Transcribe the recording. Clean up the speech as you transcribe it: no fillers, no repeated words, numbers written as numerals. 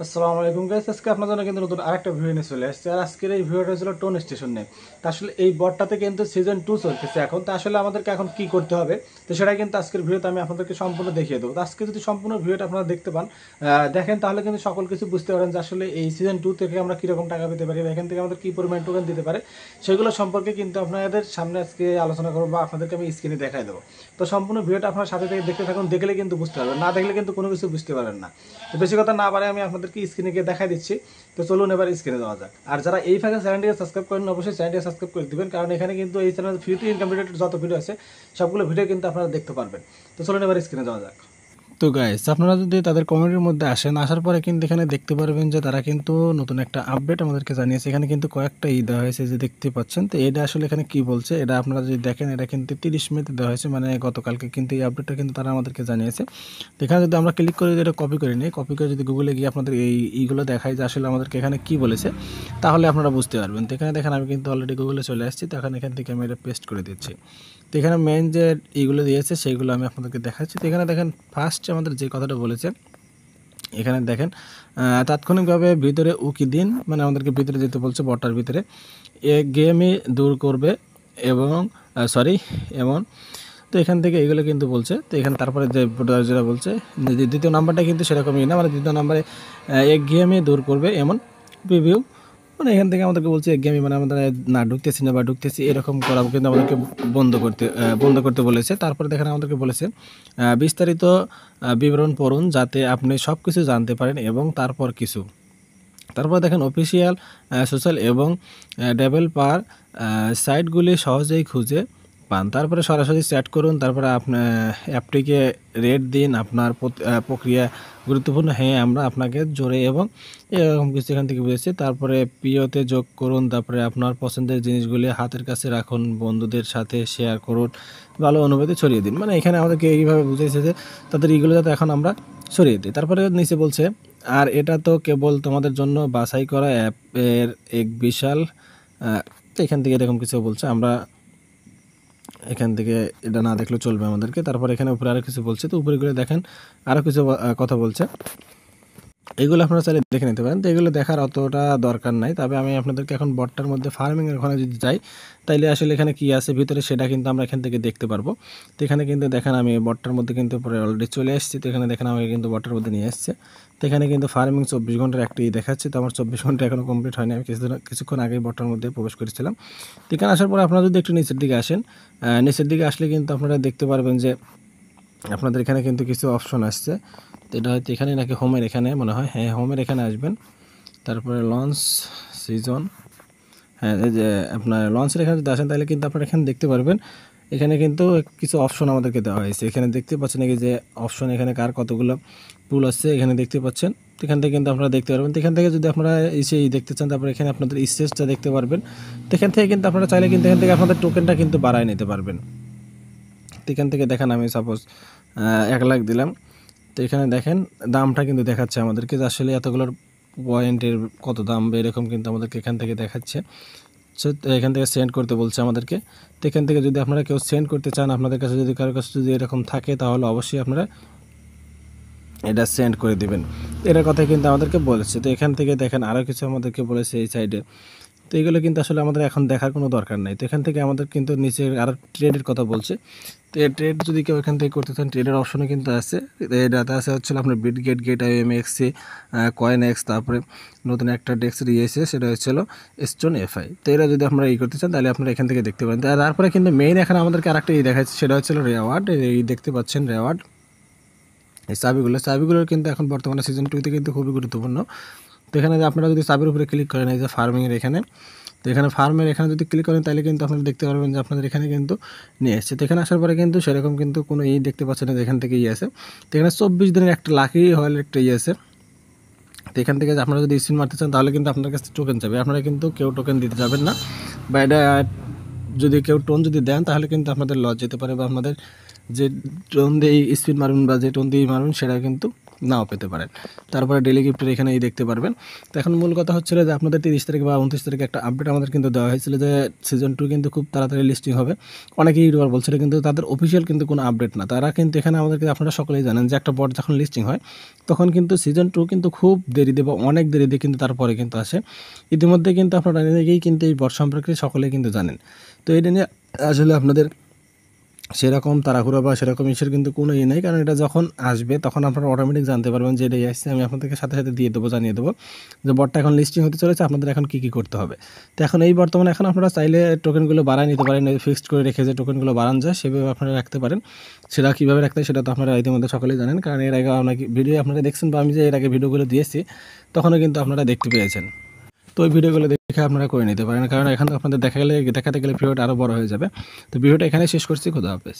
আসসালামু আলাইকুম গাইস, আজকে আপনার জন্য কিন্তু নতুন আরেকটা ভিডিও নিয়ে চলে আসছে। আর আজকের এই ভিডিওটা ছিল টোন স্টেশন নিয়ে। তা আসলে এই বটটাতে কিন্তু সিজন 2 চলতেছে এখন। তা আসলে আমাদেরকে এখন কি করতে হবে, তো সেটা কিন্তু আজকের ভিডিওতে আমি আপনাদেরকে সম্পূর্ণ দেখিয়ে দেবো। তো আজকে যদি সম্পূর্ণ ভিডিওটা আপনারা দেখতে পান, দেখেন, তাহলে কিন্তু সকল কিছু বুঝতে পারেন যে আসলে এই সিজন 2 থেকে আমরা কীরকম টাকা পেতে পারি বা এখান থেকে আমাদের কী পরিমাণ টোকেন দিতে পারে, সেগুলো সম্পর্কে কিন্তু আপনাদের সামনে আজকে আলোচনা করবো বা আপনাদেরকে আমি স্ক্রিনে দেখাই দেবো। তো সম্পূর্ণ ভিডিওটা আপনার সাথে থেকে দেখতে থাকুন, দেখলে কিন্তু বুঝতে পারবেন, না দেখলে কিন্তু কোনো কিছু বুঝতে পারেন না। তো বেশি কথা না পারে আমি আপনাদেরকে স্ক্রিনে গিয়ে দেখাই দিচ্ছি। তো চলুন এবার স্ক্রিনে যাওয়া যাক। আর যারা এই ফাঁকে চ্যানেলটিকে সাবস্ক্রাইব করেন, অবশ্যই চ্যানেলটিকে সাবস্ক্রাইব করে দিবেন, কারণ এখানে কিন্তু এই চ্যানেল ফ্রিতে ইনকাম রিলেটেড যত ভিডিও আছে সবগুলো ভিডিও কিন্তু আপনারা দেখতে পারবেন। তো চলুন এবার স্ক্রিনে যাওয়া যাক। তো গাইস, আপনারা যদি তাদের কমেন্টের মধ্যে আসেন, আসার পরে কিন্তু এখানে দেখতে পারবেন যে তারা কিন্তু নতুন একটা আপডেট আমাদেরকে জানিয়েছে। এখানে কিন্তু কয়েকটা দেওয়া হয়েছে, যে দেখতে পাচ্ছেন। তো এটা আসলে এখানে কি বলছে, এটা আপনারা যদি দেখেন, এটা কিন্তু 30 মেতে দেওয়া হয়েছে, মানে গতকালকে কিন্তু এই আপডেটটা কিন্তু তারা আমাদেরকে জানিয়েছে। তো এখানে যদি আমরা ক্লিক করে এটা কপি করে নিই, কপি করে যদি গুগলে গিয়ে আপনাদের এইগুলো দেখাই যে আসলে আমাদেরকে এখানে কি বলেছে, তাহলে আপনারা বুঝতে পারবেন। তো এখানে দেখেন আমি কিন্তু অলরেডি গুগলে চলে আসছি। তো এখান থেকে আমি এটা পেস্ট করে দিচ্ছি। তো এখানে মেন যে এইগুলো দিয়েছে সেইগুলো আমি আপনাদেরকে দেখাচ্ছি। তো এখানে দেখেন ফার্স্টে আমাদের যে কথাটা বলেছে, এখানে দেখেন তাৎক্ষণিকভাবে ভিতরে উকি দিন, মানে আমাদেরকে ভিতরে যেতে বলছে, বটার ভিতরে গেমই দূর করবে এবং এমন। তো এখান থেকে এগুলো কিন্তু বলছে। তো এখানে তারপরে যে যেটা বলছে, দ্বিতীয় নাম্বারটা কিন্তু সেরকমই না, মানে দ্বিতীয় নাম্বারে গেমই দূর করবে এমন প্রিভিউ, মানে এখান থেকে আমাদেরকে বলছে গেমই, মানে আমাদের না ঢুকতেছি না বা ঢুকতেছি এরকম করা কিন্তু আমাদেরকে বন্ধ করতে বলেছে। তারপরে দেখেন আমাদেরকে বলেছে বিস্তারিত বিবরণ পড়ুন যাতে আপনি সব কিছু জানতে পারেন এবং তারপর দেখেন অফিসিয়াল সোশ্যাল এবং ডেভেলপার সাইটগুলি সহজেই খুঁজে পান। তারপরে সরাসরি চ্যাট করুন, তারপরে আপনার অ্যাপটিকে রেট দিন, আপনার প্রক্রিয়া গুরুত্বপূর্ণ, হ্যাঁ আমরা আপনাকে জোরে এবং এরকম কিছু এখান থেকে বুঝেছি। তারপরে প্রিয়তে যোগ করুন, তারপরে আপনার পছন্দের জিনিসগুলি হাতের কাছে রাখুন, বন্ধুদের সাথে শেয়ার করুন, ভালো অনুভূতি ছড়িয়ে দিন। মানে এখানে আমাদেরকে এইভাবে বুঝেছে যে তাদের এইগুলো যাতে এখন আমরা ছড়িয়ে দিই। তারপরে নিচে বলছে, আর এটা তো কেবল তোমাদের জন্য বাছাই করা অ্যাপের এক বিশাল তো এখান থেকে এরকম কিছু বলছে। আমরা এখান থেকে এটা না দেখলেও চলবে আমাদেরকে। তারপর এখানে উপরে আরও কিছু বলছে, তো উপরে দেখেন আরও কিছু কথা বলছে, এগুলো আপনারা চাইলে দেখে নিতে পারেন। তো এগুলো দেখার অতটা দরকার নাই। তবে আমি আপনাদেরকে এখন বটটার মধ্যে ফার্মিংয়ের ওখানে যদি যাই, তাইলে আসলে এখানে কি আছে ভিতরে সেটা কিন্তু আমরা এখান থেকে দেখতে পারবো। তো এখানে কিন্তু দেখেন আমি বটটার মধ্যে কিন্তু পরে অলরেডি চলে আসছি। তো এখানে দেখেন আমাকে কিন্তু বটটার মধ্যে নিয়ে আসছে। তো এখানে কিন্তু ফার্মিং 24 ঘন্টার একটি দেখাচ্ছে। তো আমার 24 ঘন্টা এখনও কমপ্লিট হয়নি, আমি কিছুক্ষণ আগেই বটটার মধ্যে প্রবেশ করেছিলাম। তো এখানে আসার পরে আপনারা যদি একটু নিচের দিকে আসেন, নিচের দিকে আসলে কিন্তু আপনারা দেখতে পারবেন যে আপনাদের এখানে কিন্তু কিছু অপশন আসছে। তো এটা হয়তো এখানে নাকি হোমের এখানে মনে হয়, হ্যাঁ হোমের এখানে আসবেন। তারপরে লঞ্চ সিজন, হ্যাঁ এই যে আপনার লঞ্চের এখানে যদি আসেন, তাহলে কিন্তু আপনারা এখানে দেখতে পারবেন এখানে কিন্তু কিছু অপশন আমাদেরকে দেওয়া হয়েছে। এখানে দেখতে পাচ্ছেন নাকি যে অপশন, এখানে কার কতগুলো টুল আছে এখানে দেখতে পাচ্ছেন। তো এখান থেকে কিন্তু আপনারা দেখতে পারবেন। তো এখান থেকে যদি আপনারা এসে দেখতে চান, তারপরে এখানে আপনাদের স্টেজটা দেখতে পারবেন। তো এখান থেকে কিন্তু আপনারা চাইলে কিন্তু এখান থেকে আপনাদের টোকেনটা কিন্তু বাড়ায় নিতে পারবেন। তো এখান থেকে দেখেন আমি সাপোজ 1 লাখ দিলাম। তো এখানে দেখেন দামটা কিন্তু দেখাচ্ছে আমাদেরকে যে আসলে এতগুলোর পয়েন্টের কত দাম, এরকম কিন্তু আমাদেরকে এখান থেকে দেখাচ্ছে। সো এখান থেকে সেন্ড করতে বলছে আমাদেরকে। তো এখান থেকে যদি আপনারা কেউ সেন্ড করতে চান, আপনাদের কাছে যদি কারোর কাছে যদি এরকম থাকে, তাহলে অবশ্যই আপনারা এটা সেন্ড করে দিবেন। এটার কথা কিন্তু আমাদেরকে বলেছে। তো এখান থেকে দেখেন আরও কিছু আমাদেরকে বলেছে এই সাইডে। তো এগুলো কিন্তু আসলে আমাদের এখন দেখার কোনো দরকার নাই। তো এখান থেকে আমাদের কিন্তু নিচে আরও ট্রেডের কথা বলছে। তো এই ট্রেড যদি কেউ এখান থেকে করতে চান, ট্রেডের অপশনও কিন্তু আছে। এই ডাটা আছে হচ্ছে আপনার Bitget, Gate MEXC, CoinEx, তারপরে নতুন একটা ডেক্সের ইয়েছে সেটা হচ্ছিল স্টোন এফআই। তো এরা যদি আপনারা করতে চান, তাহলে আপনারা এখান থেকে দেখতে পারেন। তারপরে কিন্তু মেইন এখানে আমাদেরকে আরেকটা দেখাচ্ছে, সেটা হচ্ছিল রেওয়ার্ড। এই দেখতে পাচ্ছেন রেওয়ার্ড, এই চাবিগুলোর কিন্তু এখন বর্তমানে সিজন 2তে কিন্তু খুবই গুরুত্বপূর্ণ। তো এখানে আপনারা যদি চাবির উপরে ক্লিক করেন, এই যে ফার্মিংয়ের এখানে, তো এখানে ফার্মের এখানে যদি ক্লিক করেন, তাহলে কিন্তু আপনারা দেখতে পারবেন যে আপনাদের এখানে কিন্তু নিয়ে এসছে। তো এখানে আসার পরে কিন্তু সেরকম কিন্তু কোনো দেখতে পাচ্ছেন না যে এখান থেকে আছে। তো এখানে 24 দিনের একটা লাকি হল একটা আছে। তো এখান থেকে আপনারা যদি স্পিন মারতে চান, তাহলে কিন্তু আপনার কাছে টোকেন যাবে। আপনারা কিন্তু কেউ টোকেন দিতে যাবেন না, বা এটা যদি কেউ টোন যদি দেন, তাহলে কিন্তু আপনাদের লস যেতে পারে, বা আপনাদের যে টোন দিয়ে স্পিন মারবেন বা যে টোন দিয়ে মারবেন সেটা কিন্তু নাও পেতে পারেন। তারপরে ডেলি গিফটের এখানে এই দেখতে পারবেন। তো এখন মূল কথা হচ্ছিল যে আপনাদের 30 তারিখ বা 29 তারিখে একটা আপডেট আমাদের কিন্তু দেওয়া হয়েছিল যে সিজন 2 কিন্তু খুব তাড়াতাড়ি লিস্টিং হবে। অনেকে ইউটিউবার বলছিল কিন্তু তাদের অফিসিয়াল কিন্তু কোনো আপডেট না। তারা কিন্তু এখানে আমাদেরকে আপনারা সকলেই জানেন যে একটা বট যখন লিস্টিং হয় তখন কিন্তু সিজন 2 কিন্তু খুব দেরিতে বা অনেক দেরিতে কিন্তু তারপরে কিন্তু আসে। ইতিমধ্যে কিন্তু আপনারা অনেকেই কিন্তু এই বট সম্পর্কে সকলেই কিন্তু জানেন। তো এটা নিয়ে আসলে আপনাদের সেরকম তাড়াহুড়ো বা সেরকম ইসের কিন্তু কোনো নেই, কারণ এটা যখন আসবে তখন আপনারা অটোমেটিক জানতে পারবেন যে এটাই আসছে। আমি আপনাদেরকে সাথে সাথে দিয়ে দেবো, জানিয়ে দেবো যে বটটা এখন লিস্টিং হতে চলেছে, আপনাদের এখন কী কী করতে হবে। তো এখন এই বর্তমানে এখন আপনারা চাইলে টোকেনগুলো বাড়ায় নিতে পারেন, ফিক্সড করে রেখে যে টোকেনগুলো বাড়ান যায় সেভাবে আপনারা রাখতে পারেন। সেটা কীভাবে রাখতে হয় সেটা তো আপনারা ইতিমধ্যে সকলেই জানেন, কারণ এর আগে অনেক ভিডিও আপনারা দেখছেন বা আমি যে এর আগে ভিডিওগুলো দিয়েছি তখনও কিন্তু আপনারা দেখতে পেয়েছেন। তো ওই ভিডিওগুলো দেখে আপনারা করে নিতে পারেন, কারণ এখানে আপনাদের দেখাতে গেলে ভিডিওটা আরও বড় হয়ে যাবে। তো ভিডিওটা এখানে শেষ করছি। খোদা হাফেজ।